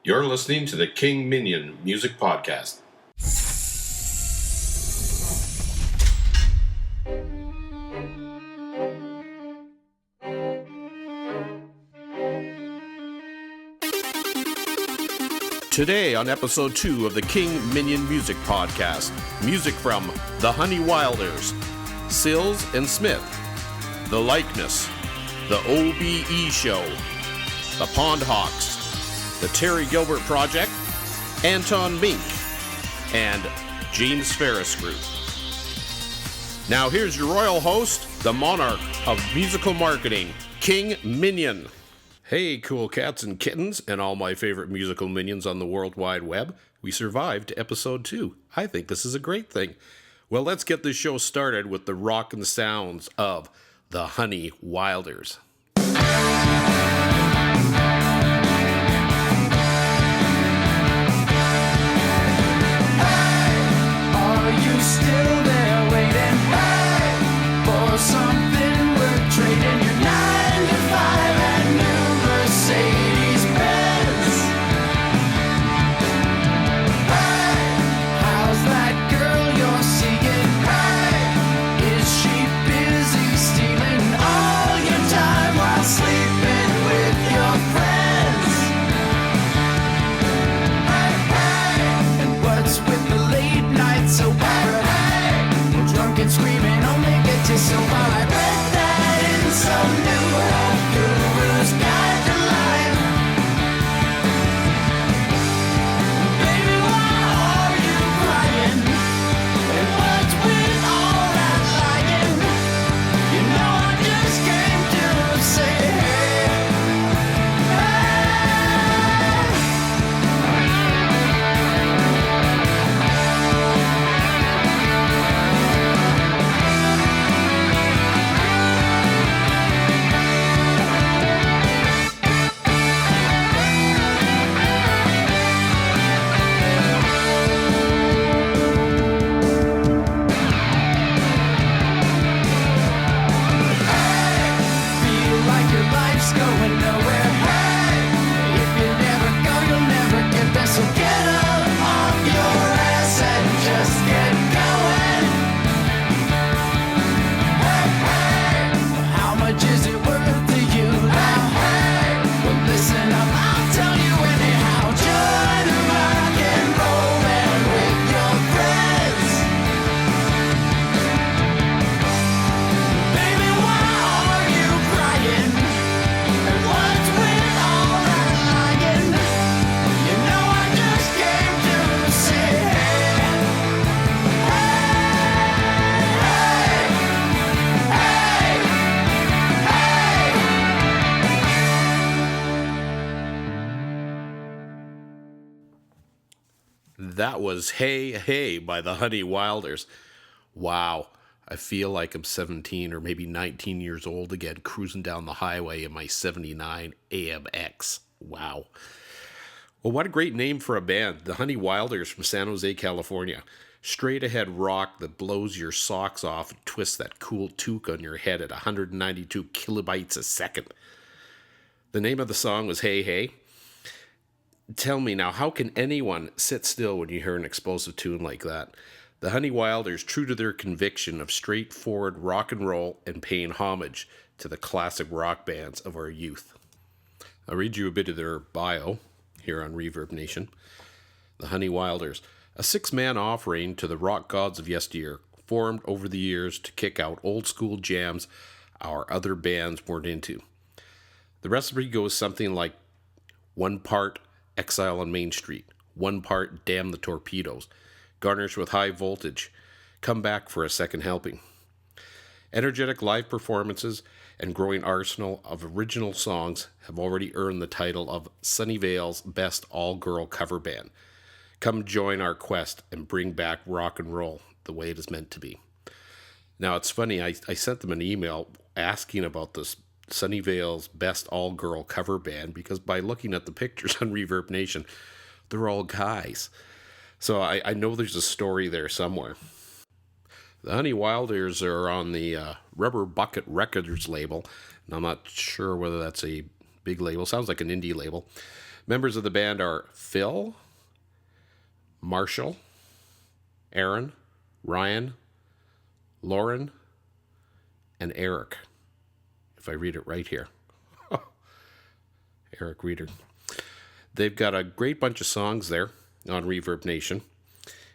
You're listening to the King Minion Music Podcast. Today on episode 2 of the King Minion Music Podcast, music from the Honey Wilders, Sills and Smith, The Likeness, the OBE Show, the Pondhawks, the Terry Gilbert Project, Anton Mink, and James Ferris Group. Now here's your royal host, the monarch of musical marketing, King Minion. Hey, cool cats and kittens, and all my favorite musical minions on the World Wide Web. We survived to episode 2. I think this is a great thing. Well, let's get this show started with the rockin' sounds of the Honey Wilders. Are you still there waiting, for something worth trading? Your 9 to 5 and new Mercedes-Benz. How's that girl you're seeing? Is she busy stealing all your time while sleeping with your friends? And what's with the late night soap opera? Drunk and screaming only get you so far. I read that in some new health guru's guide to life. Baby, why are you crying? And what's with all that lying? You know I just came to say hey, feel like your life's going nowhere. Hey, if you never go, you'll never get there. So get up off your ass and just get going. Hey, hey, how much is it worth to you now? Hey, well listen up, I'll tell you anyhow. Join a rock and roll band with your friends. Baby, why are you crying? And what's with all that lying? You know I just came to say hey, That was Hey Hey by the Honey Wilders. Wow, I feel like I'm 17 or maybe 19 years old again, cruising down the highway in my 79 AMX. Wow. Well, what a great name for a band. The Honey Wilders from San Jose, California. Straight ahead rock that blows your socks off and twists that cool toque on your head at 192 kilobytes a second. The name of the song was Hey Hey. Tell me now, how can anyone sit still when you hear an explosive tune like that? The Honey Wilders, true to their conviction of straightforward rock and roll and paying homage to the classic rock bands of our youth. I'll read you a bit of their bio here on Reverb Nation. The Honey Wilders, a 6-man offering to the rock gods of yesteryear, formed over the years to kick out old school jams our other bands weren't into. The recipe goes something like 1 part Exile on Main Street, 1 part Damn the Torpedoes, garnished with high voltage, Come Back for a Second Helping. Energetic live performances and growing arsenal of original songs have already earned the title of Sunnyvale's best all-girl cover band. Come join our quest and bring back rock and roll the way it is meant to be. Now, it's funny, I sent them an email asking about this Sunnyvale's best all-girl cover band because by looking at the pictures on Reverb Nation, they're all guys. So I know there's a story there somewhere. The Honey Wilders are on the Rubber Bucket Records label, and I'm not sure whether that's a big label. Sounds like an indie label. Members of the band are Phil, Marshall, Aaron, Ryan, Lauren, and Eric, if I read it right here. Eric Reader. They've got a great bunch of songs there on Reverb Nation.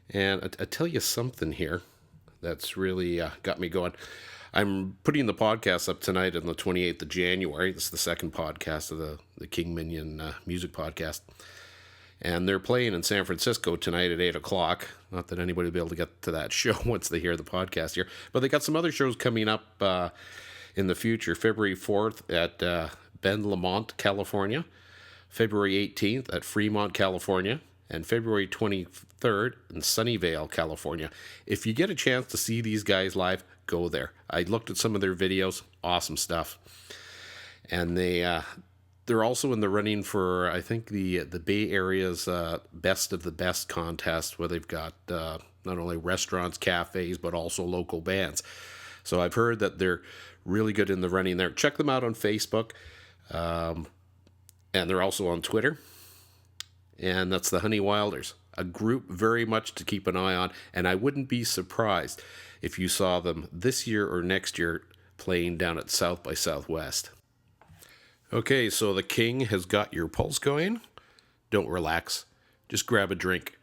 And I tell you something here that's really got me going. I'm putting the podcast up tonight on the 28th of January. This is the second podcast of the King Minion Music Podcast. And they're playing in San Francisco tonight at 8 o'clock. Not that anybody will be able to get to that show once they hear the podcast here. But they got some other shows coming up in the future. February 4th at Ben Lamont, California. February 18th at Fremont, California. And February 23rd in Sunnyvale, California. If you get a chance to see these guys live, go there. I looked at some of their videos. Awesome stuff. And they're also in the running for, I think, the Bay Area's Best of the Best contest, where they've got not only restaurants, cafes, but also local bands. So I've heard that they're really good in the running there. Check them out on Facebook. And they're also on Twitter. And that's the Honey Wilders, a group very much to keep an eye on. And I wouldn't be surprised if you saw them this year or next year playing down at South by Southwest. Okay, so the King has got your pulse going. Don't relax. Just grab a drink.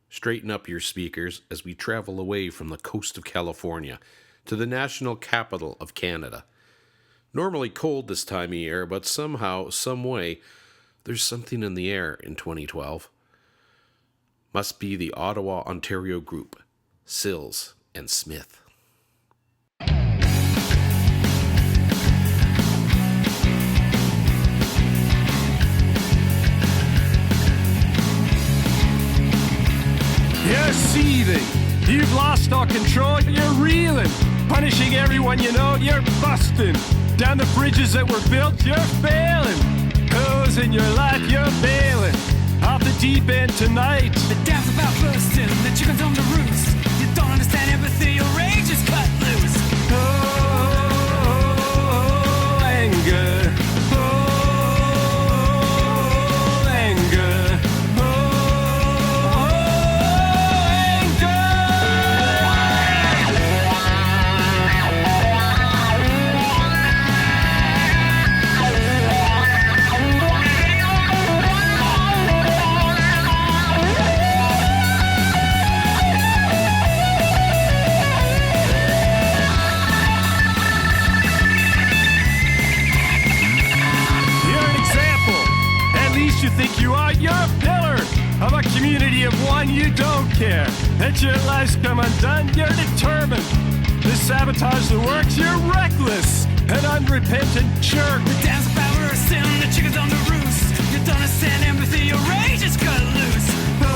Straighten up your speakers as we travel away from the coast of California to the national capital of Canada. Normally cold this time of year, but somehow, some way, there's something in the air in 2012. Must be the Ottawa, Ontario group, Sills and Smith. You're seething. You've lost all control. You're reeling. Punishing everyone you know. You're busting. Down the bridges that were built, you're failing. Who's in your life, you're bailing. Off the deep end tonight. The dam's about bursting, the chicken's on the roost. You don't understand empathy, your rage is cut loose. Oh, anger. Oh, anger. Of a community of one, you don't care that your life's come undone. You're determined to sabotage the works. You're reckless, an unrepentant jerk. The dam's about bursting, the chicken's on the roost. You don't understand empathy, your rage is cut loose. Oh,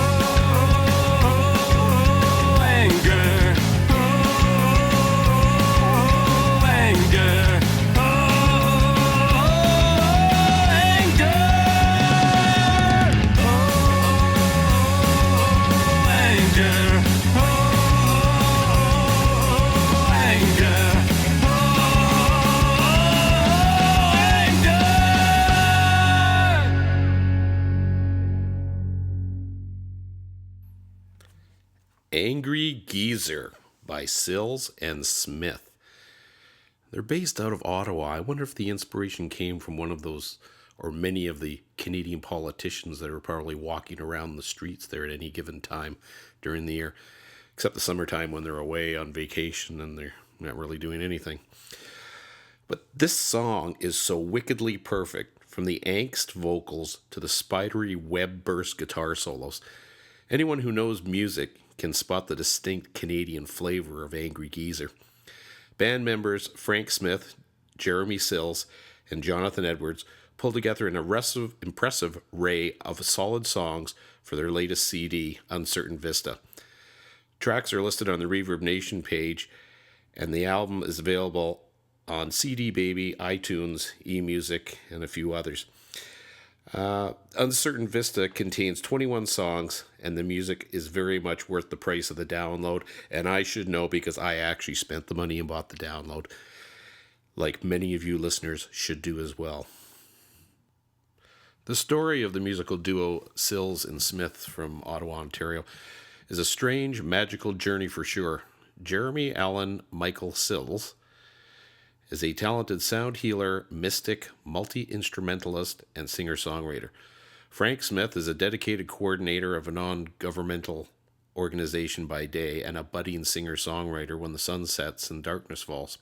anger. Oh, anger. Angry Geezer by Sills and Smith. They're based out of Ottawa. I wonder if the inspiration came from one of those, or many of the Canadian politicians that are probably walking around the streets there at any given time during the year, except the summertime when they're away on vacation and they're not really doing anything. But this song is so wickedly perfect, from the angst vocals to the spidery web burst guitar solos. Anyone who knows music can spot the distinct Canadian flavor of Angry Geezer. Band members Frank Smith, Jeremy Sills, and Jonathan Edwards pulled together an impressive array of solid songs for their latest CD, Uncertain Vista. Tracks are listed on the Reverb Nation page, and the album is available on CD Baby, iTunes, eMusic, and a few others. Uncertain Vista contains 21 songs, and the music is very much worth the price of the download, and I should know because I actually spent the money and bought the download, like many of you listeners should do as well. The story of the musical duo Sills and Smith from Ottawa, Ontario, is a strange, magical journey for sure. Jeremy Allen Michael Sills is a talented sound healer, mystic, multi-instrumentalist, and singer-songwriter. Frank Smith is a dedicated coordinator of a non-governmental organization by day and a budding singer-songwriter when the sun sets and darkness falls.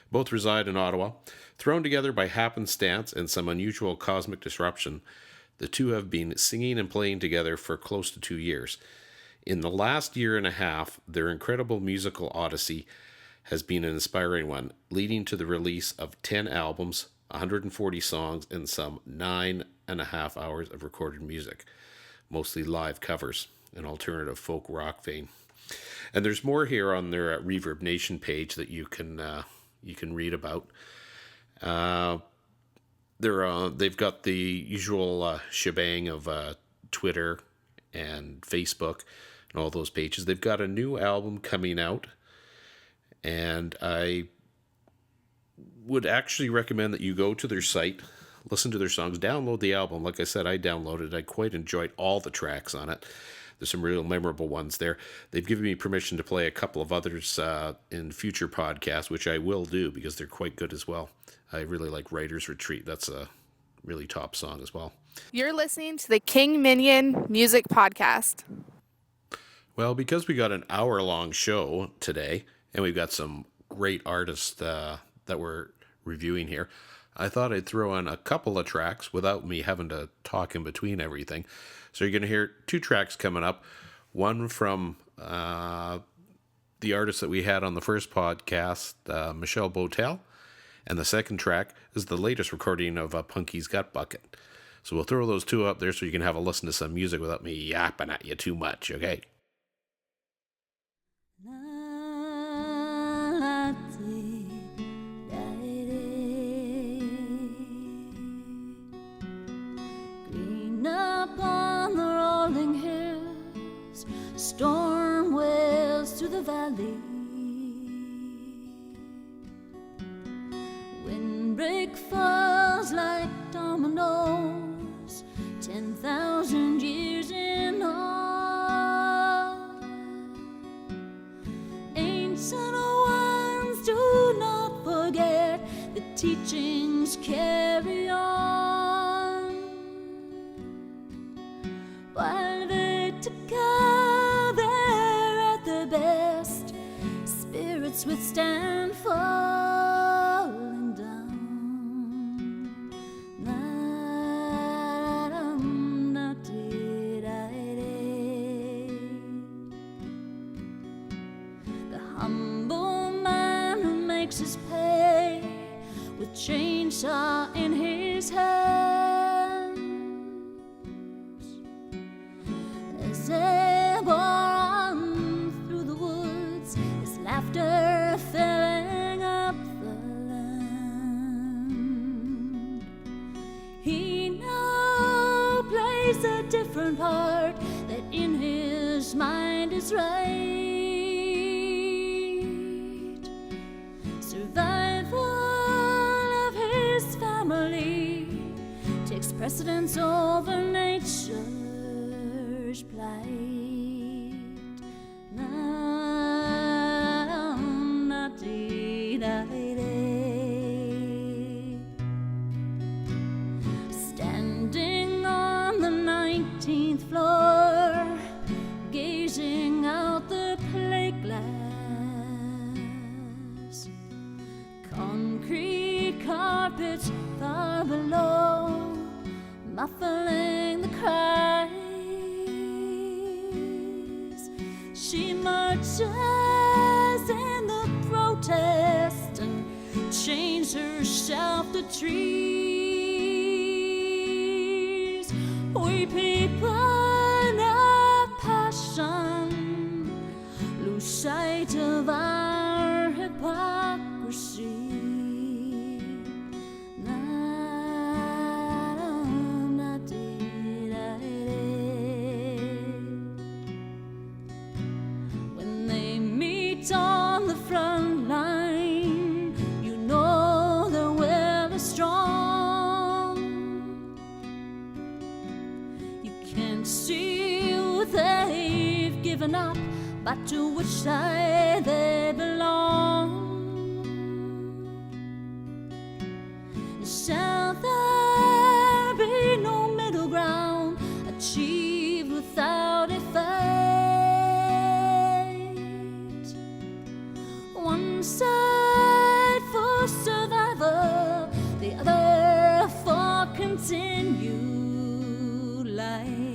Both reside in Ottawa. Thrown together by happenstance and some unusual cosmic disruption, the two have been singing and playing together for close to 2 years. In the last year and a half, their incredible musical odyssey has been an inspiring one, leading to the release of 10 albums, 140 songs, and some 9.5 hours of recorded music, mostly live covers, an alternative folk rock vein. And there's more here on their Reverb Nation page that you can read about. They've got the usual shebang of Twitter and Facebook and all those pages. They've got a new album coming out, and I would actually recommend that you go to their site, listen to their songs, download the album. Like I said, I downloaded it. I quite enjoyed all the tracks on it. There's some real memorable ones there. They've given me permission to play a couple of others in future podcasts, which I will do because they're quite good as well. I really like Writer's Retreat. That's a really top song as well. You're listening to the King Minion Music Podcast. Well, because we got an hour-long show today, and we've got some great artists that we're reviewing here, I thought I'd throw in a couple of tracks without me having to talk in between everything. So you're going to hear 2 tracks coming up. One from the artist that we had on the first podcast, Michelle Botel. And the second track is the latest recording of Punky's Gut Bucket. So we'll throw those 2 up there so you can have a listen to some music without me yapping at you too much, okay? Storm wails through the valley. Windbreak falls like dominoes, 10,000 years in all. Ancient ones do not forget, the teachings carry on. While they together at their best, spirits withstand falling down. The humble man who makes his pay with chainsaw in his hands, as they bore on through the woods, his laughter filling up the land. He now plays a different part that in his mind is right. Survival of his family takes precedence over nature's plight. Standing on the 19th floor, gazing out the plate glass, concrete carpets far below, muffling the cries. She marches in the protest and chains herself to trees. We people of passion lose sight of our hypocrisy. When they meet on the front line, you know their will is strong. can't see what they've given up, but to which side they belong. Shall there be no middle ground achieved without a fight? One side for survival, the other for continued life.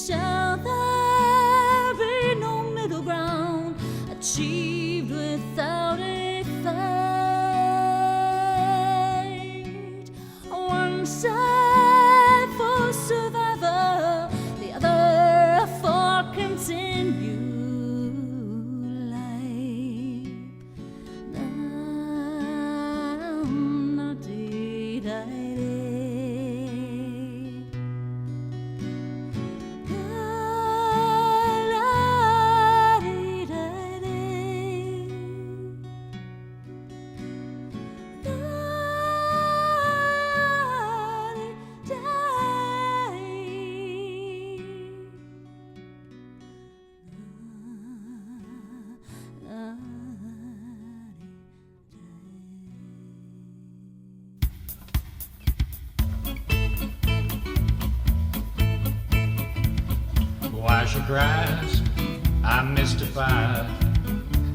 Shall there be no middle ground achieved without a fight? One side for survival, the other for continued life. Why she cries, I'm mystified.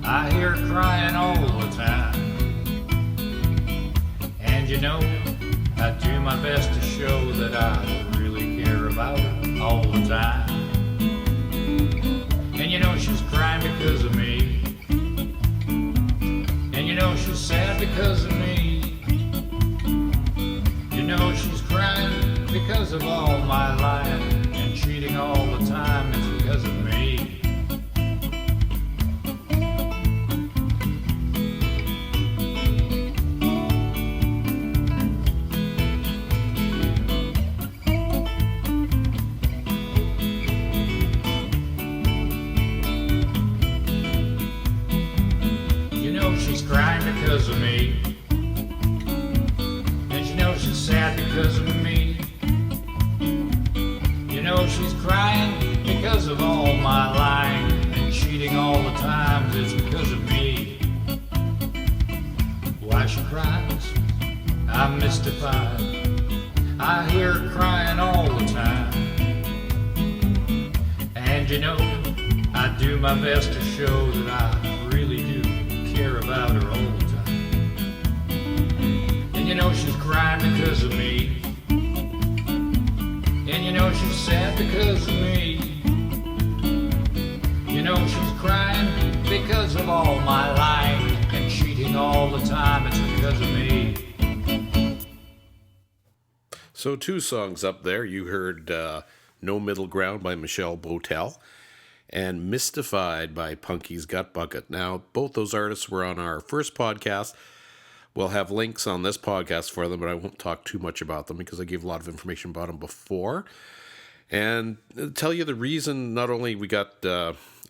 I hear her crying all the time. And you know, I do my best to show that I really care about her all the time. And you know she's crying because of me. And you know she's sad because of me. You know she's crying because of all my life. Cheating all the time is because of me. You know she's crying because of me. And you know she's sad because of me. You know she's crying because of all my lying and cheating all the times. It's because of me. Why she cries, I'm mystified. I hear her crying all the time. And you know, I do my best to show that I really do care about her all the time. And you know she's crying because of me. And you know she's sad because of me. You know she's crying because of all my lying and cheating all the time. It's because of me. So 2 songs up there. You heard No Middle Ground by Michelle Botel and Mystified by Punky's Gut Bucket. Now, both those artists were on our first podcast. We'll have links on this podcast for them, but I won't talk too much about them because I gave a lot of information about them before. And I'll tell you the reason, not only we got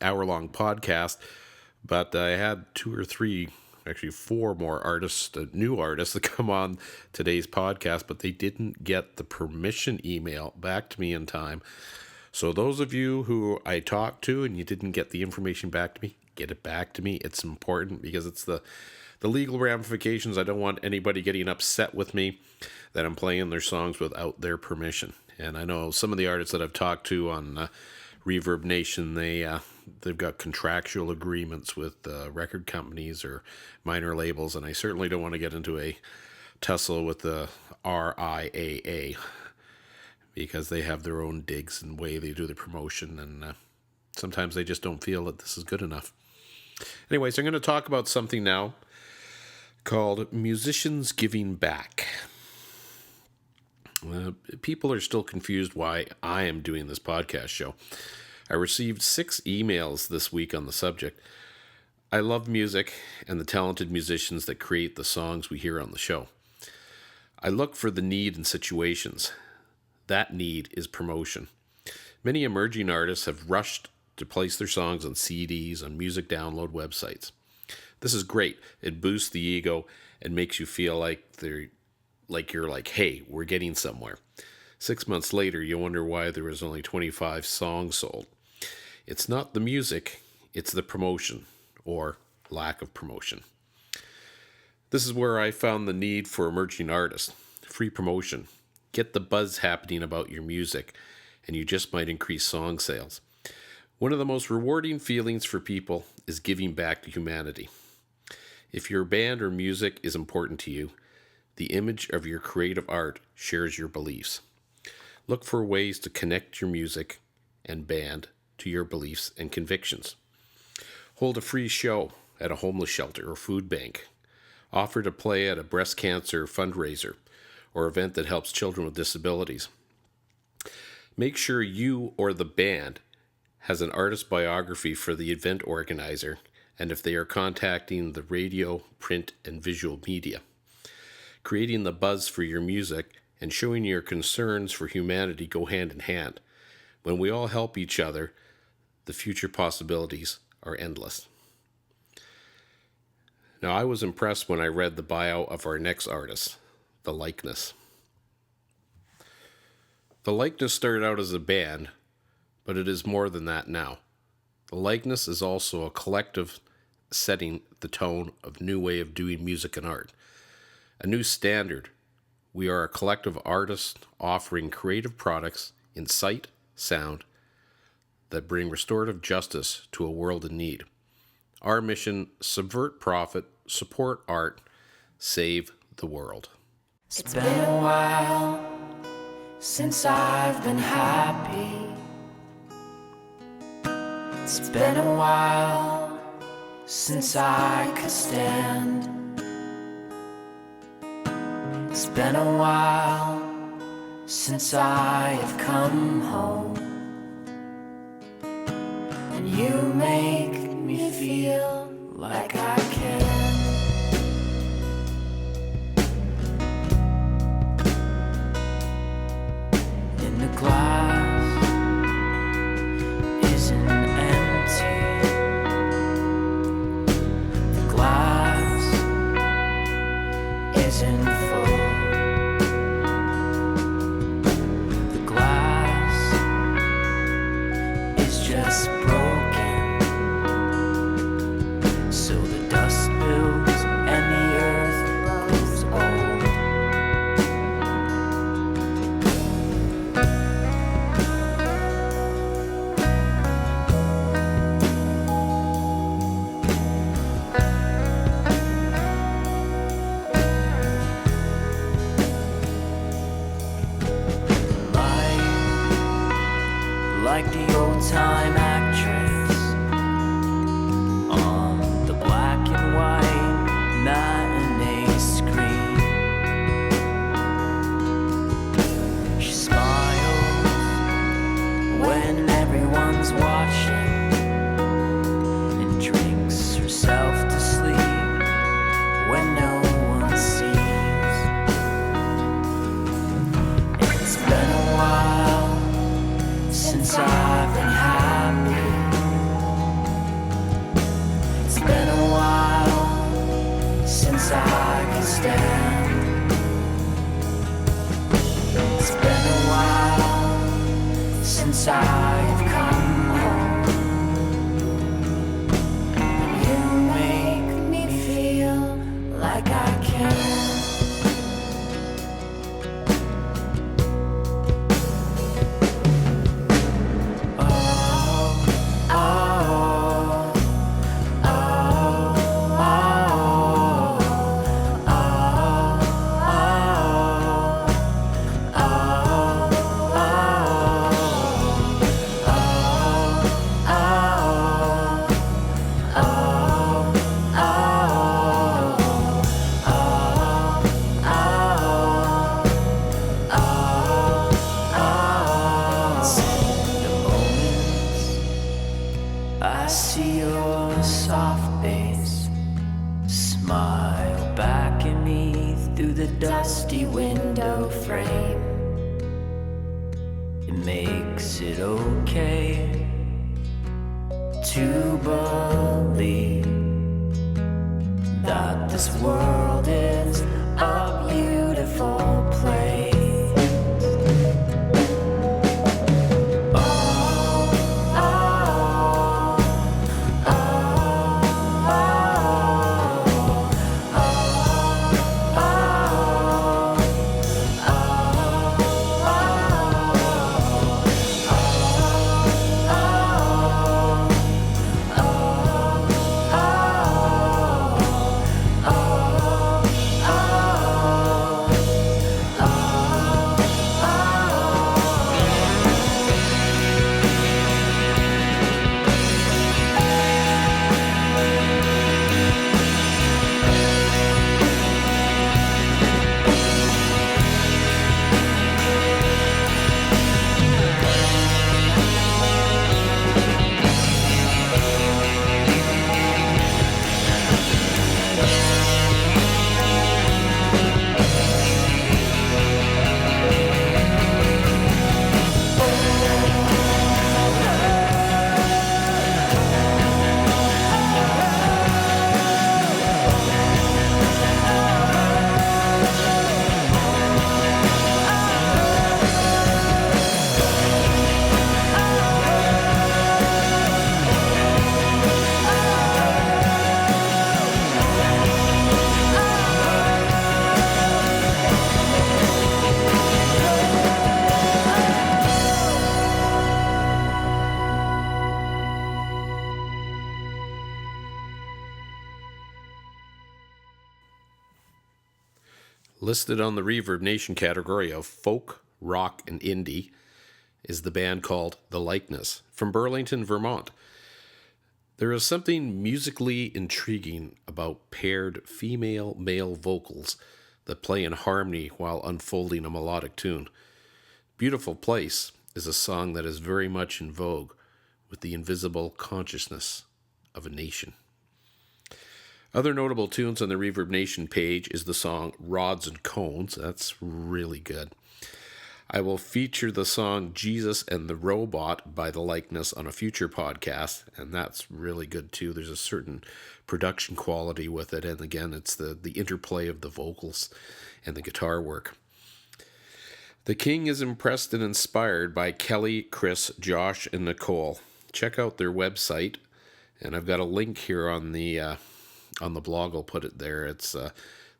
hour-long podcast, but I had 2 or 3, actually 4 more artists, new artists that come on today's podcast, but they didn't get the permission email back to me in time. So those of you who I talked to and you didn't get the information back to me, get it back to me. It's important because it's the legal ramifications. I don't want anybody getting upset with me that I'm playing their songs without their permission. And I know some of the artists that I've talked to on Reverb Nation, they they've got contractual agreements with record companies or minor labels, and I certainly don't want to get into a tussle with the RIAA because they have their own digs and way they do the promotion, and sometimes they just don't feel that this is good enough. Anyways, I'm going to talk about something now called Musicians Giving Back. People are still confused why I am doing this podcast show. I received 6 emails this week on the subject. I love music and the talented musicians that create the songs we hear on the show. I look for the need in situations. That need is promotion. Many emerging artists have rushed to place their songs on CDs, on music download websites. This is great. It boosts the ego and makes you feel like you're like, hey, we're getting somewhere. 6 months later, you wonder why there was only 25 songs sold. It's not the music, it's the promotion, or lack of promotion. This is where I found the need for emerging artists. Free promotion. Get the buzz happening about your music, and you just might increase song sales. One of the most rewarding feelings for people is giving back to humanity. If your band or music is important to you, the image of your creative art shares your beliefs. Look for ways to connect your music and band to your beliefs and convictions. Hold a free show at a homeless shelter or food bank. Offer to play at a breast cancer fundraiser or event that helps children with disabilities. Make sure you or the band has an artist biography for the event organizer, and if they are contacting the radio, print, and visual media. Creating the buzz for your music and showing your concerns for humanity go hand in hand. When we all help each other, the future possibilities are endless. Now, I was impressed when I read the bio of our next artist, The Likeness. The Likeness started out as a band, but it is more than that now. The Likeness is also a collective setting the tone of new way of doing music and art. A new standard. We are a collective artists offering creative products in sight, sound, that bring restorative justice to a world in need. Our mission, subvert profit, support art, save the world. It's been a while since I've been happy. It's been a while since I could stand. It's been a while since I have come home, and you make me feel like I can. In the glass isn't empty. The glass isn't full. The glass is just broken. So the dust builds and the earth grows old. Like the old-time actress on the black and white matinee screen. She smiles when everyone's watching and drinks herself to sleep when no one sees. It's been a while since I've been happy. It's been a while since I could stand. It's been a while since I've come home. You make me feel like I can. Oh, the dusty window frame. It makes it okay to believe that this world is a beautiful place. Listed on the Reverb Nation category of folk, rock, and indie is the band called The Likeness from Burlington, Vermont. There is something musically intriguing about paired female-male vocals that play in harmony while unfolding a melodic tune. Beautiful Place is a song that is very much in vogue with the invisible consciousness of a nation. Other notable tunes on the Reverb Nation page is the song Rods and Cones. That's really good. I will feature the song Jesus and the Robot by The Likeness on a future podcast, and that's really good too. There's a certain production quality with it, and again, it's the interplay of the vocals and the guitar work. The King is impressed and inspired by Kelly, Chris, Josh, and Nicole. Check out their website, and I've got a link here on the blog. I'll put it there. It's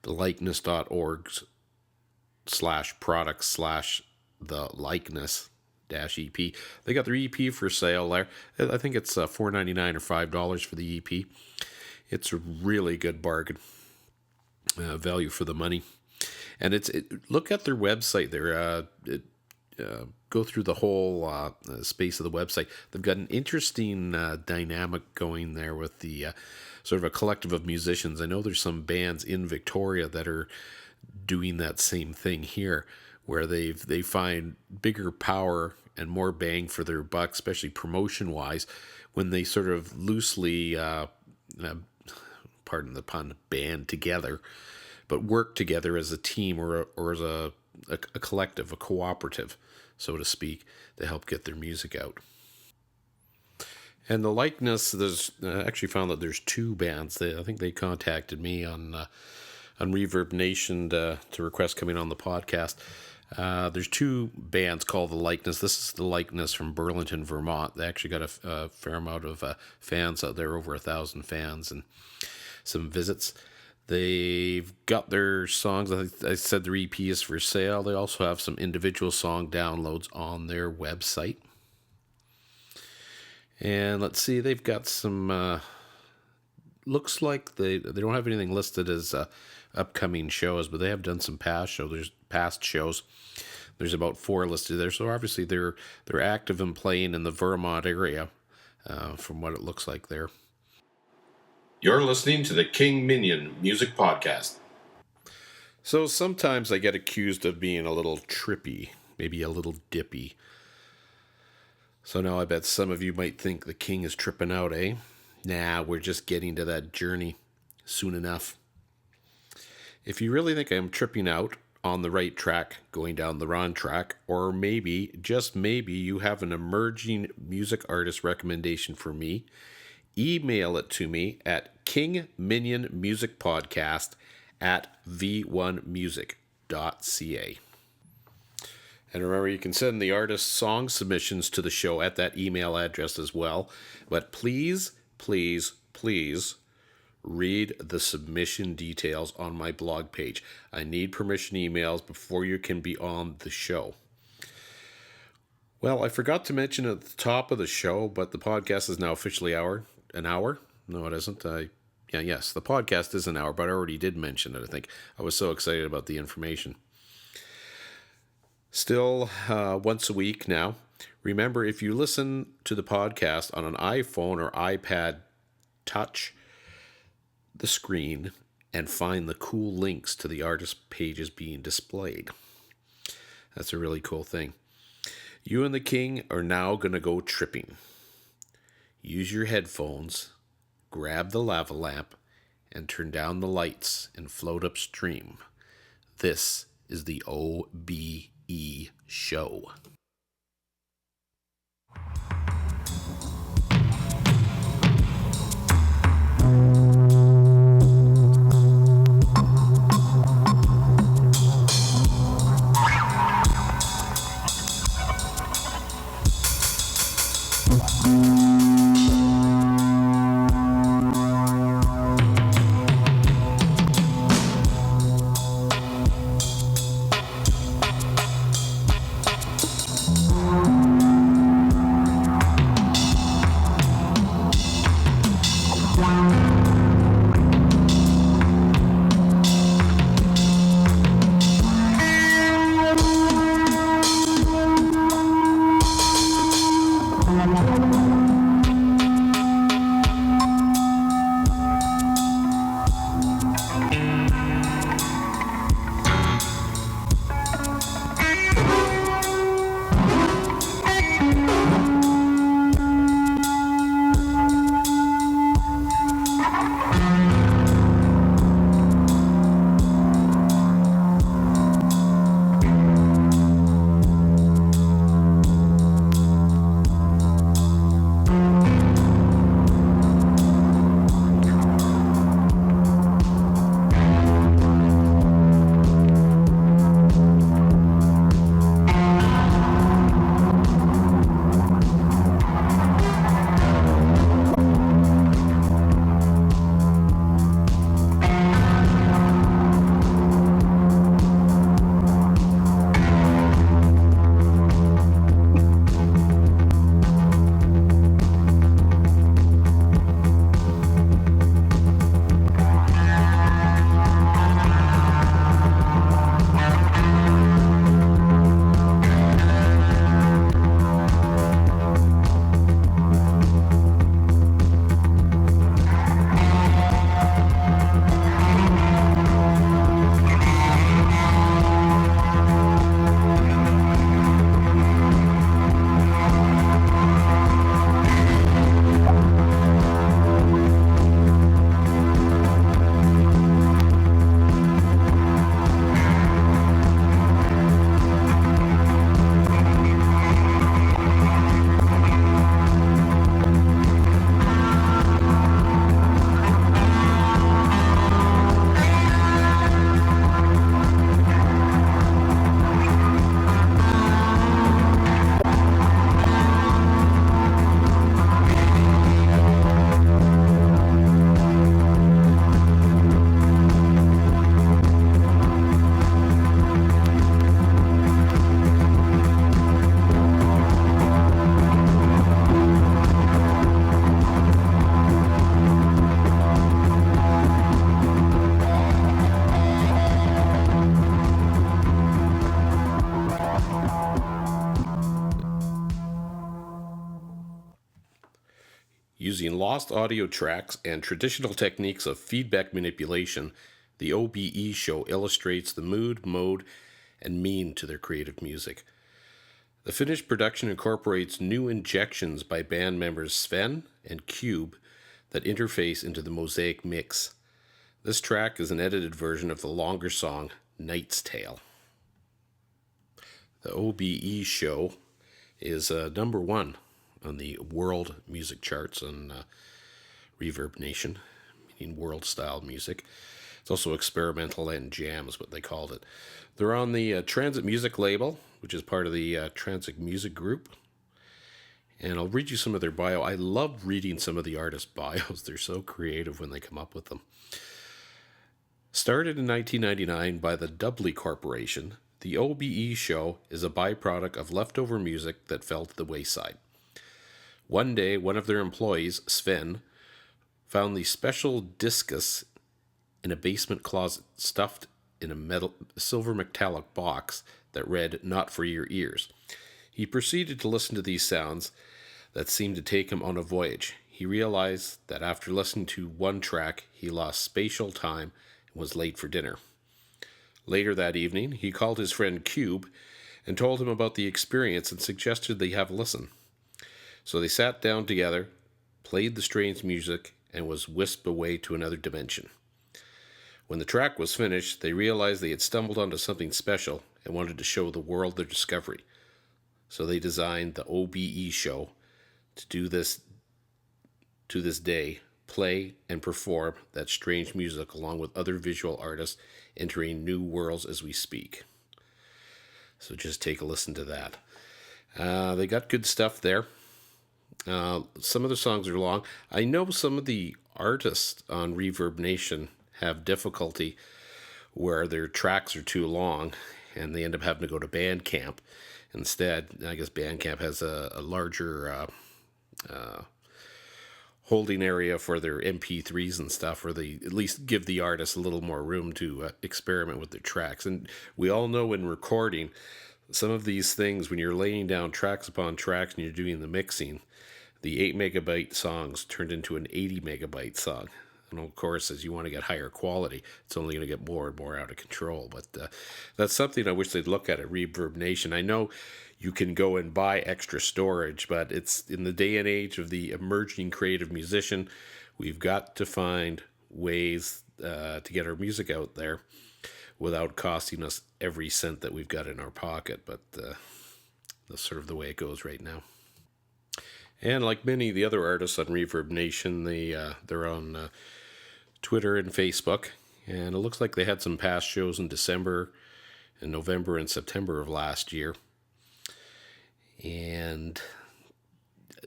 thelikeness.org/product/the-likeness-EP. They got their EP for sale there. I think it's $4.99 or $5 for the EP. It's a really good bargain. Value for the money. And look at their website there. Go through the whole space of the website. They've got an interesting dynamic going there with the sort of a collective of musicians. I know there's some bands in Victoria that are doing that same thing here, where they find bigger power and more bang for their buck, especially promotion-wise, when they sort of loosely, pardon the pun, band together, but work together as a team or as a collective, a cooperative, so to speak, to help get their music out. And The Likeness, there's actually found that there's two bands. I think they contacted me on Reverb Nation to request coming on the podcast. There's two bands called The Likeness. This is The Likeness from Burlington, Vermont. They actually got a fair amount of fans out there, over 1,000 fans and some visits. They've got their songs. I said their EP is for sale. They also have some individual song downloads on their website. And let's see, they've got some, looks like they don't have anything listed as upcoming shows, but they have done some past shows. There's about 4 listed there. So obviously they're active and playing in the Vermont area, from what it looks like there. You're listening to the King Minion Music Podcast. So sometimes I get accused of being a little trippy, maybe a little dippy. So now I bet some of you might think the King is tripping out, eh? Nah, we're just getting to that journey soon enough. If you really think I'm tripping out on the right track, going down the wrong track, or maybe, just maybe, you have an emerging music artist recommendation for me, email it to me at Minion Music Podcast at v1music.ca. And remember, you can send the artist song submissions to the show at that email address as well. But please, please, please read the submission details on my blog page. I need permission emails before you can be on the show. Well, I forgot to mention at the top of the show, but the podcast is now officially an hour. No, it isn't. Yes, the podcast is an hour, but I already did mention it, I think. I was so excited about the information. Still, once a week now. Remember, if you listen to the podcast on an iPhone or iPad, touch the screen and find the cool links to the artist pages being displayed. That's a really cool thing. You and the king are now going to go tripping. Use your headphones, grab the lava lamp, and turn down the lights and float upstream. This is the OBE Show. Using lost audio tracks and traditional techniques of feedback manipulation, the OBE Show illustrates the mood, mode, and mean to their creative music. The finished production incorporates new injections by band members Sven and Cube that interface into the mosaic mix. This track is an edited version of the longer song, Knight's Tale. The OBE Show is number 1 on the world music charts on Reverb Nation, meaning world-style music. It's also experimental and jam is what they called it. They're on the Transit Music label, which is part of the Transit Music Group. And I'll read you some of their bio. I love reading some of the artist bios. They're so creative when they come up with them. Started in 1999 by the Doubly Corporation, the OBE Show is a byproduct of leftover music that fell to the wayside. One day, one of their employees, Sven, found the special discus in a basement closet stuffed in a silver metallic box that read, "Not for your ears." He proceeded to listen to these sounds that seemed to take him on a voyage. He realized that after listening to one track, he lost spatial time and was late for dinner. Later that evening, he called his friend Cube and told him about the experience and suggested they have a listen. So they sat down together, played the strange music, and was whisked away to another dimension. When the track was finished, they realized they had stumbled onto something special and wanted to show the world their discovery. So they designed the OBE Show to this day, play and perform that strange music along with other visual artists entering new worlds as we speak. So just take a listen to that. They got good stuff there. Some of the songs are long. I know some of the artists on Reverb Nation have difficulty where their tracks are too long and they end up having to go to Bandcamp instead. I guess Bandcamp has a larger holding area for their MP3s and stuff, where they at least give the artist a little more room to experiment with their tracks. And we all know when recording, some of these things, when you're laying down tracks upon tracks and you're doing the mixing, the 8 megabyte songs turned into an 80 megabyte song. And of course, as you want to get higher quality, it's only going to get more and more out of control. But that's something I wish they'd look at Reverb Nation. I know you can go and buy extra storage, but it's in the day and age of the emerging creative musician, we've got to find ways to get our music out there without costing us every cent that we've got in our pocket. But that's sort of the way it goes right now. And like many of the other artists on Reverb Nation, they're on Twitter and Facebook. And it looks like they had some past shows in December and November and September of last year. And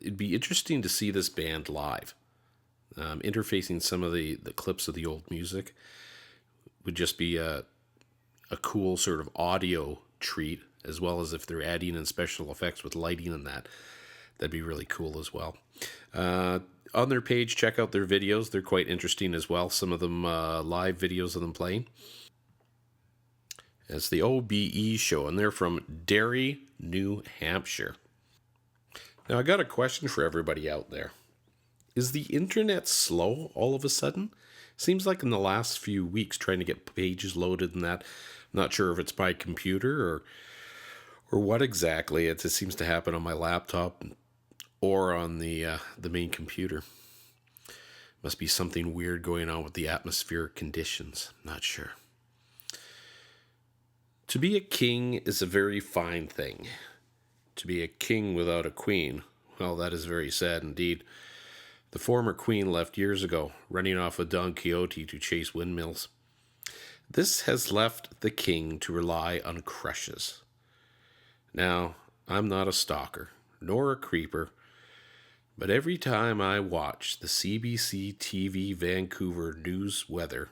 it'd be interesting to see this band live. Interfacing some of the clips of the old music would just be a cool sort of audio treat, as well as if they're adding in special effects with lighting and that. That'd be really cool as well. On their page, check out their videos. They're quite interesting as well. Some of them live videos of them playing. It's the OBE Show, and they're from Derry, New Hampshire. Now, I got a question for everybody out there. Is the internet slow all of a sudden? Seems like in the last few weeks, trying to get pages loaded and that. I'm not sure if it's by computer or what exactly. It just seems to happen on my laptop or on the main computer. Must be something weird going on with the atmospheric conditions. Not sure. To be a king is a very fine thing. To be a king without a queen, well, that is very sad indeed. The former queen left years ago, running off with Don Quixote to chase windmills. This has left the king to rely on crushes. Now, I'm not a stalker, nor a creeper, but every time I watch the CBC TV Vancouver news weather,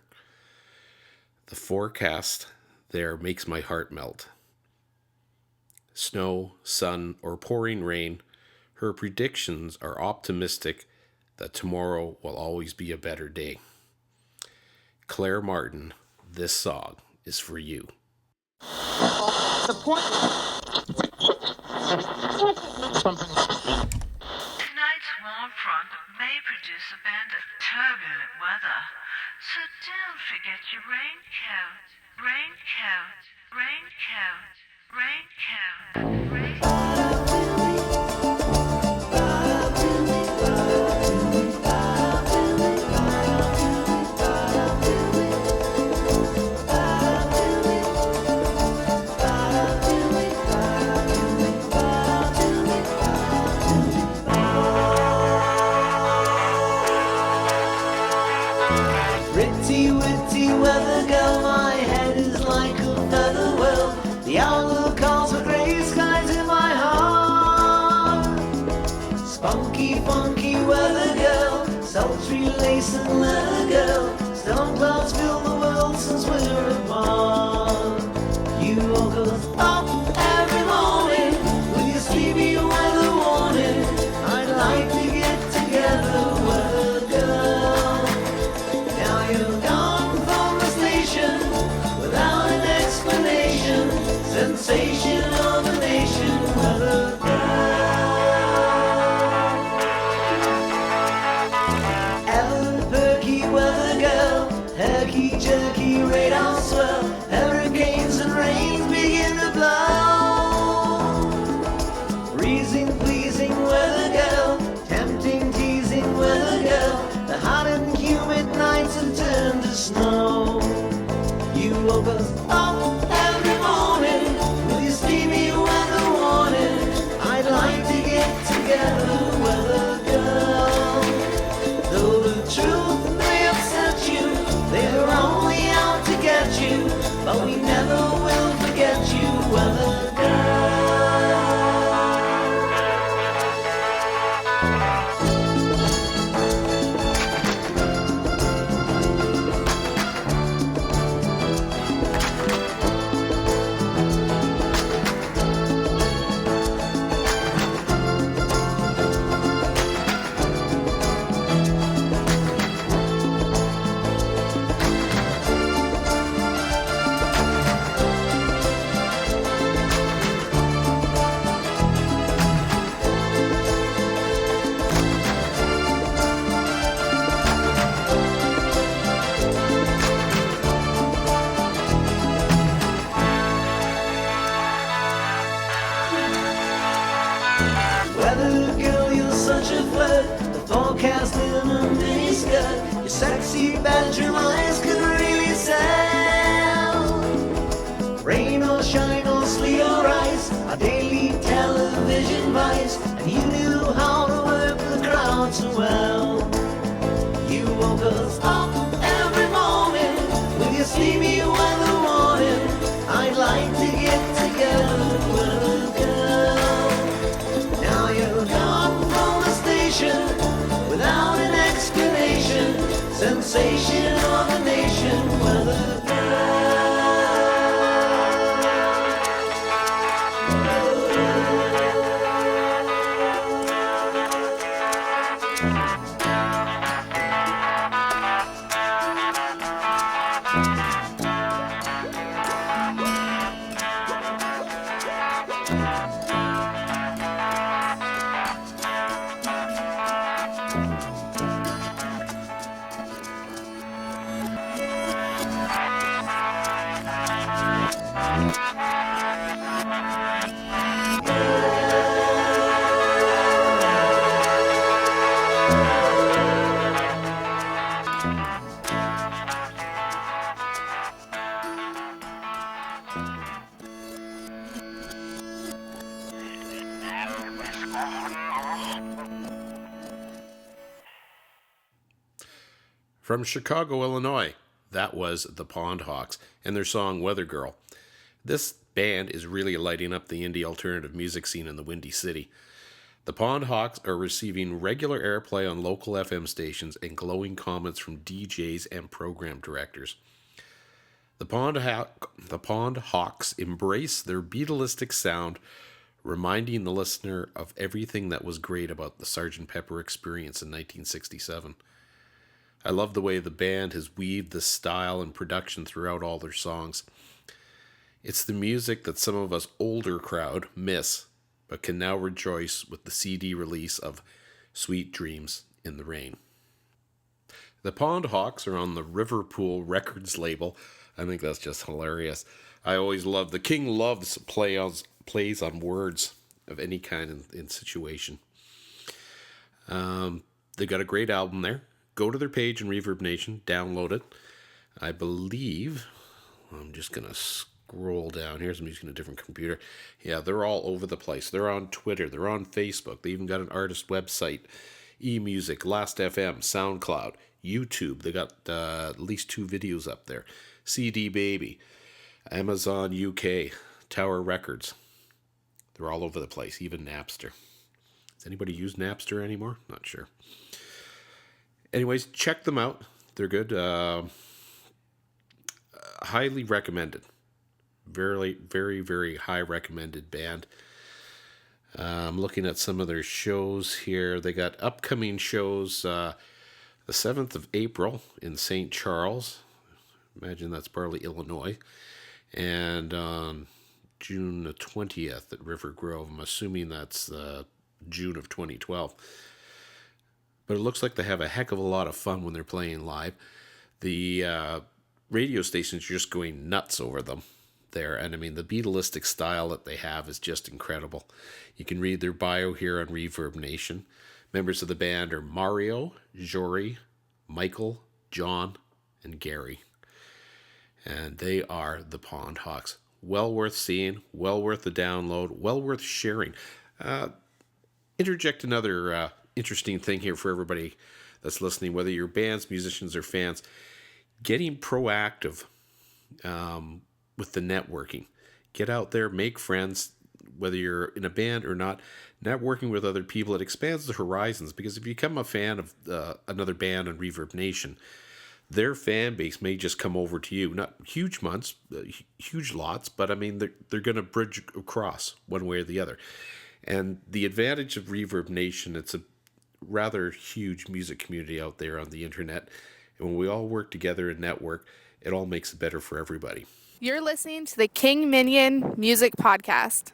the forecast there makes my heart melt. Snow, sun, or pouring rain, her predictions are optimistic that tomorrow will always be a better day. Claire Martin, this song is for you. Tonight's warm front may produce a band of turbulent weather, so don't forget your raincoat. Raincoat, raincoat, raincoat, raincoat. decent weather girl. Storm clouds fill the world since we're apart. You woke us up every morning with your sleepy weather warning. I'd like to get together, weather girl. Now you're gone from the station without an explanation. Sensation of the nation, weather girl. Ever perky weather girl, herky jerky radar swell. Hurricanes and rains begin to blow. Freezing, pleasing weather girl, tempting, teasing weather girl. The hot and humid nights have turned to snow. You woke us up every morning with your steamy weather warning. I'd like to get together, weather girl. Though the truth may upset you, they're only out to get you, but we never will forget you, weather girl. Weather girl, you're such a flirt. The forecast in a mini skirt. Your sexy bedroom eyes could really sell. Rain or shine or sleet or ice, a daily television vice. And you knew how to work the crowd so well. You woke us up every morning with your steamy weather warning. I'd like to get together, weather girl. Now you're gone from the station without an explanation. Sensation of the nation, weather girl. From Chicago, Illinois, that was the Pondhawks and their song Weather Girl. This band is really lighting up the indie alternative music scene in the Windy City. The Pondhawks are receiving regular airplay on local FM stations and glowing comments from DJs and program directors. The Pondhawks embrace their Beatlistic sound, reminding the listener of everything that was great about the Sgt. Pepper experience in 1967. I love the way the band has weaved the style and production throughout all their songs. It's the music that some of us older crowd miss, but can now rejoice with the CD release of Sweet Dreams in the Rain. The Pondhawks are on the Liverpool Records label. I think that's just hilarious. I always love, the King loves plays on words of any kind in situation. They got a great album there. Go to their page in Reverb Nation, download it. I believe, I'm just going to scroll down here. I'm using a different computer. Yeah, they're all over the place. They're on Twitter. They're on Facebook. They even got an artist website, eMusic, Last.fm, SoundCloud, YouTube. They got at least 2 videos up there. CD Baby, Amazon UK, Tower Records. They're all over the place, even Napster. Does anybody use Napster anymore? Not sure. Anyways, check them out. They're good. Highly recommended. Very, very, very high recommended band. I'm looking at some of their shows here. They got upcoming shows the 7th of April in St. Charles. Imagine that's Barley, Illinois. And on June the 20th at River Grove. I'm assuming that's June of 2012. But it looks like they have a heck of a lot of fun when they're playing live. The radio stations are just going nuts over them there. And I mean, the Beatlistic style that they have is just incredible. You can read their bio here on Reverb Nation. Members of the band are Mario, Jory, Michael, John, and Gary. And they are the Pondhawks. Well worth seeing, well worth the download, well worth sharing. Interject another interesting thing here for everybody that's listening, whether you're bands, musicians, or fans. Getting proactive with the networking. Get out there, make friends, whether you're in a band or not. Networking with other people, it expands the horizons, because if you become a fan of another band on Reverb Nation, their fan base may just come over to you. Not huge huge lots, but I mean, they're going to bridge across one way or the other. And the advantage of Reverb Nation, it's a rather huge music community out there on the internet. And when we all work together and network, it all makes it better for everybody. You're listening to the King Minion Music Podcast.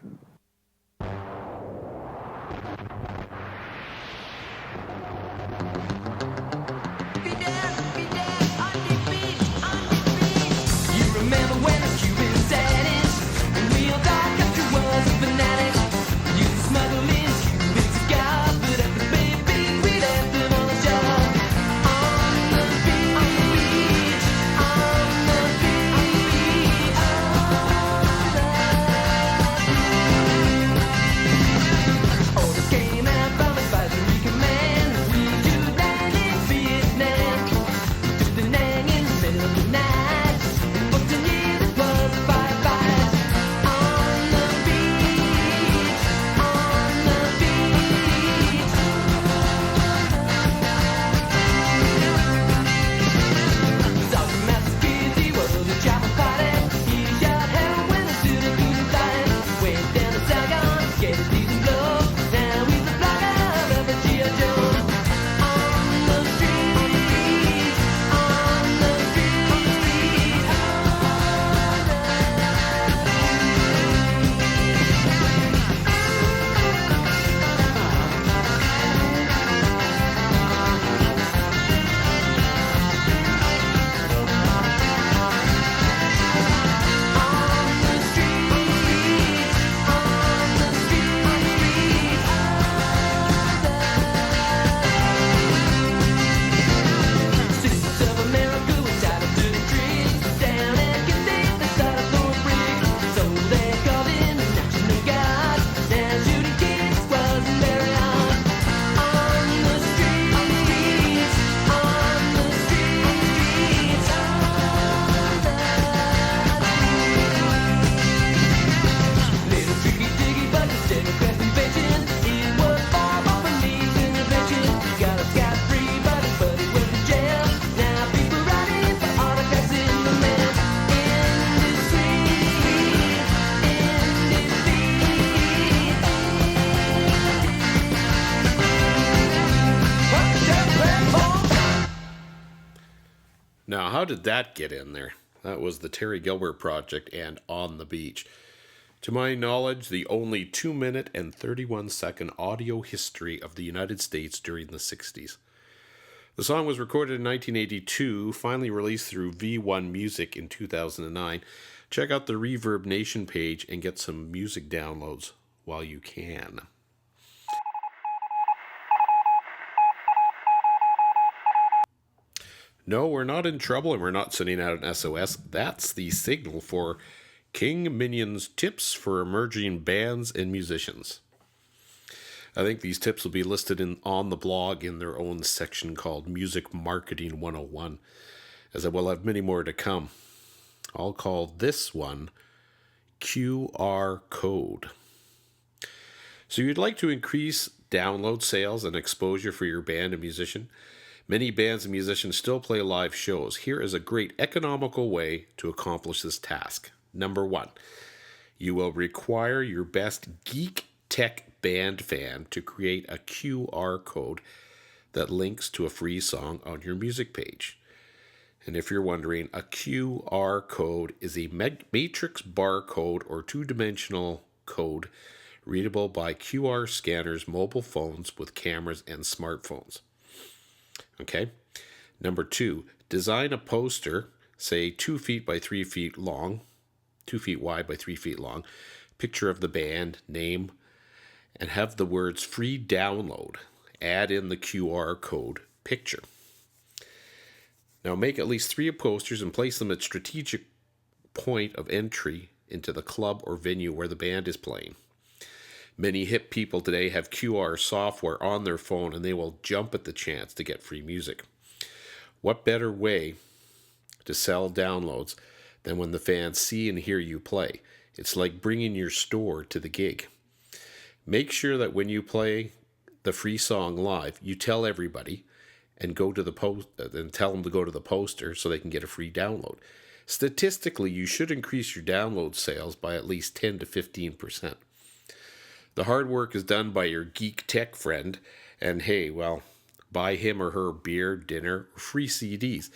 Now, how did that get in there? That was the Terry Gilbert Project and On the Beach. To my knowledge, the only 2-minute and 31-second audio history of the United States during the 60s. The song was recorded in 1982, finally released through V1 Music in 2009. Check out the Reverb Nation page and get some music downloads while you can. No, we're not in trouble and we're not sending out an SOS. That's the signal for King Minion's tips for emerging bands and musicians. I think these tips will be listed on the blog in their own section called Music Marketing 101, as I will have many more to come. I'll call this one QR Code. So you'd like to increase download sales and exposure for your band and musician? Many bands and musicians still play live shows. Here is a great economical way to accomplish this task. Number 1, you will require your best geek tech band fan to create a QR code that links to a free song on your music page. And if you're wondering, a QR code is a matrix barcode or two-dimensional code readable by QR scanners, mobile phones with cameras, and smartphones. Okay. Number 2, design a poster, say 2 feet by 3 feet long, 2 feet wide by 3 feet long, picture of the band, name, and have the words free download. Add in the QR code picture. Now make at least 3 posters and place them at strategic point of entry into the club or venue where the band is playing. Many hip people today have QR software on their phone, and they will jump at the chance to get free music. What better way to sell downloads than when the fans see and hear you play? It's like bringing your store to the gig. Make sure that when you play the free song live, you tell everybody and go to the and tell them to go to the poster so they can get a free download. Statistically, you should increase your download sales by at least 10 to 15%. The hard work is done by your geek tech friend, and hey, well, buy him or her beer, dinner, or free CDs.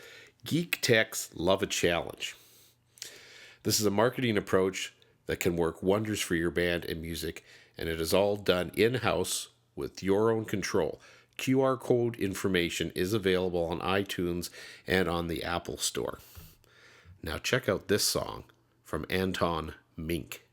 Geek techs love a challenge. This is a marketing approach that can work wonders for your band and music, and it is all done in-house with your own control. QR code information is available on iTunes and on the Apple Store. Now check out this song from Anton Mink.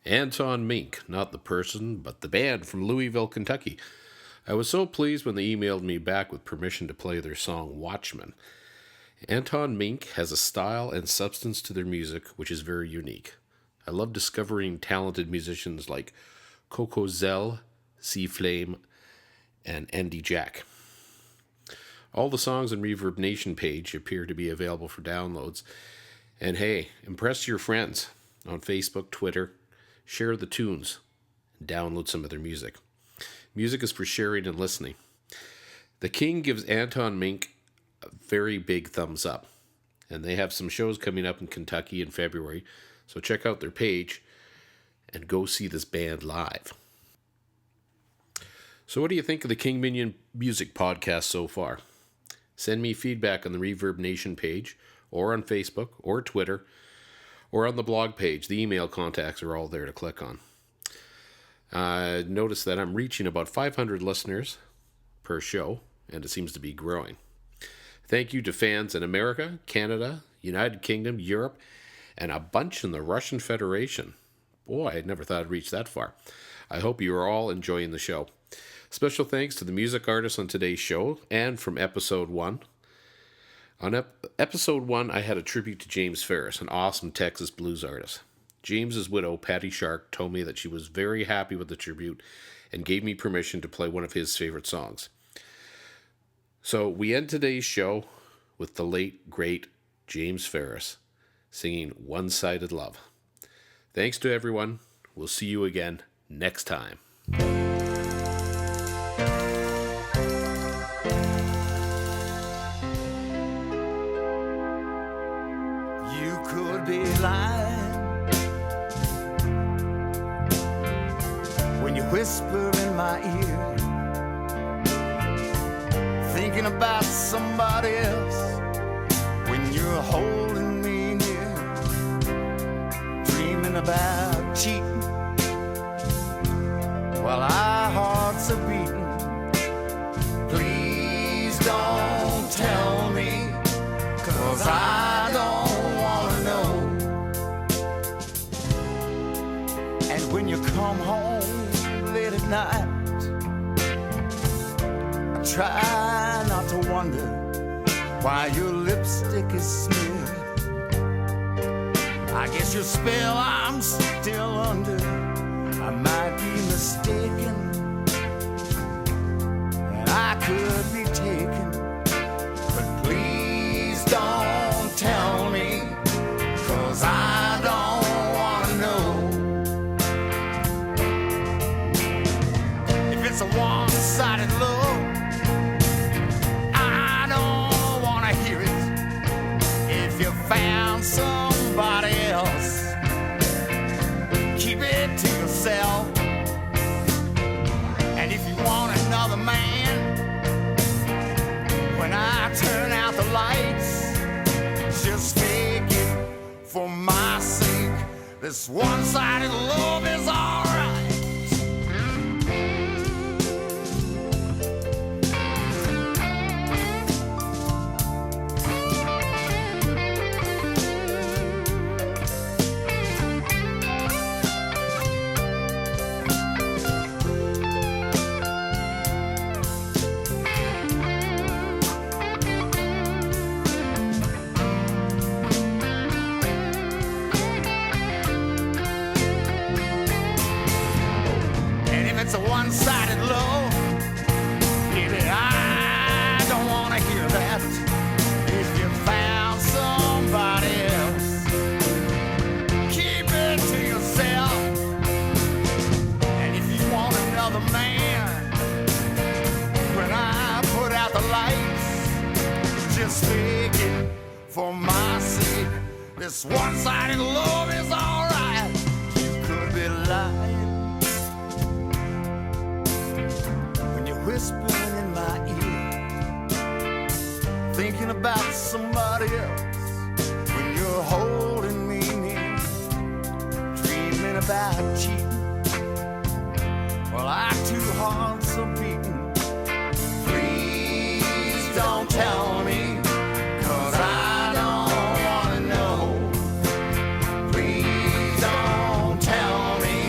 Anton Mink, not the person, but the band from Louisville, Kentucky. I was so pleased when they emailed me back with permission to play their song Watchman. Anton Mink has a style and substance to their music which is very unique. I love discovering talented musicians like Coco Zell, Sea Flame, and Andy Jack. All the songs on Reverb Nation page appear to be available for downloads. And hey, impress your friends on Facebook, Twitter, share the tunes, and download some of their music. Music is for sharing and listening. The King gives Anton Mink a very big thumbs up. And they have some shows coming up in Kentucky in February. So check out their page and go see this band live. So what do you think of the King Minion Music Podcast so far? Send me feedback on the Reverb Nation page, or on Facebook, or Twitter, or on the blog page. The email contacts are all there to click on. Notice that I'm reaching about 500 listeners per show, and it seems to be growing. Thank you to fans in America, Canada, United Kingdom, Europe, and a bunch in the Russian Federation. Boy, I had never thought I'd reach that far. I hope you are all enjoying the show. Special thanks to the music artists on today's show and from episode 1. On episode 1, I had a tribute to James Ferris, an awesome Texas blues artist. James's widow, Patty Shark, told me that she was very happy with the tribute and gave me permission to play one of his favorite songs. So we end today's show with the late, great James Ferris singing One-Sided Love. Thanks to everyone. We'll see you again next time. You could be lying when you whisper in my ear, thinking about somebody else when you're holding me near, dreaming about cheating while our hearts are beating. Please don't tell me, 'cause I don't wanna know. And when you come home late at night, I try not to wonder why your lipstick is smeared. I guess your spell I'm still under. I might be mistaken, and I could be taken, but please don't tell me, 'cause I don't wanna know. If it's a one-sided love, I don't wanna hear it. If you found somebody else, keep it to yourself. And if you want another man, when I turn out the lights, just fake it for my sake. This one-sided love is alright. It's a one-sided love, baby, I don't wanna hear that. If you found somebody else, keep it to yourself. And if you want another man, when I put out the lights, just fake it for my sake. This one-sided love is alright. You could be lying, whispering in my ear, thinking about somebody else when you're holding me near, dreaming about cheating while our two hearts are beating. Please don't tell me, 'cause I don't wanna know. Please don't tell me,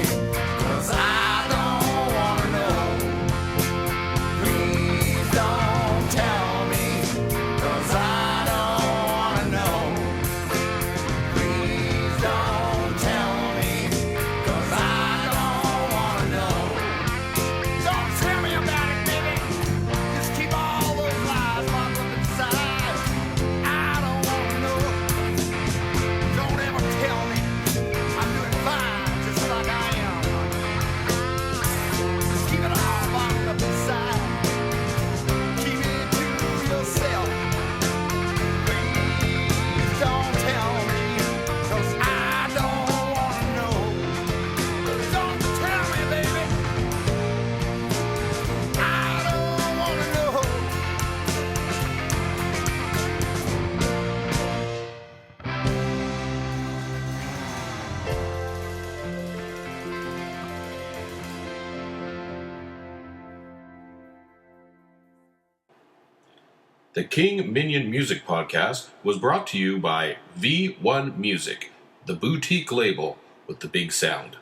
The King Minion Music Podcast was brought to you by V1 Music, the boutique label with the big sound.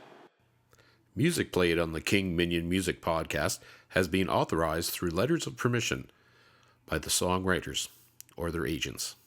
Music played on the King Minion Music Podcast has been authorized through letters of permission by the songwriters or their agents.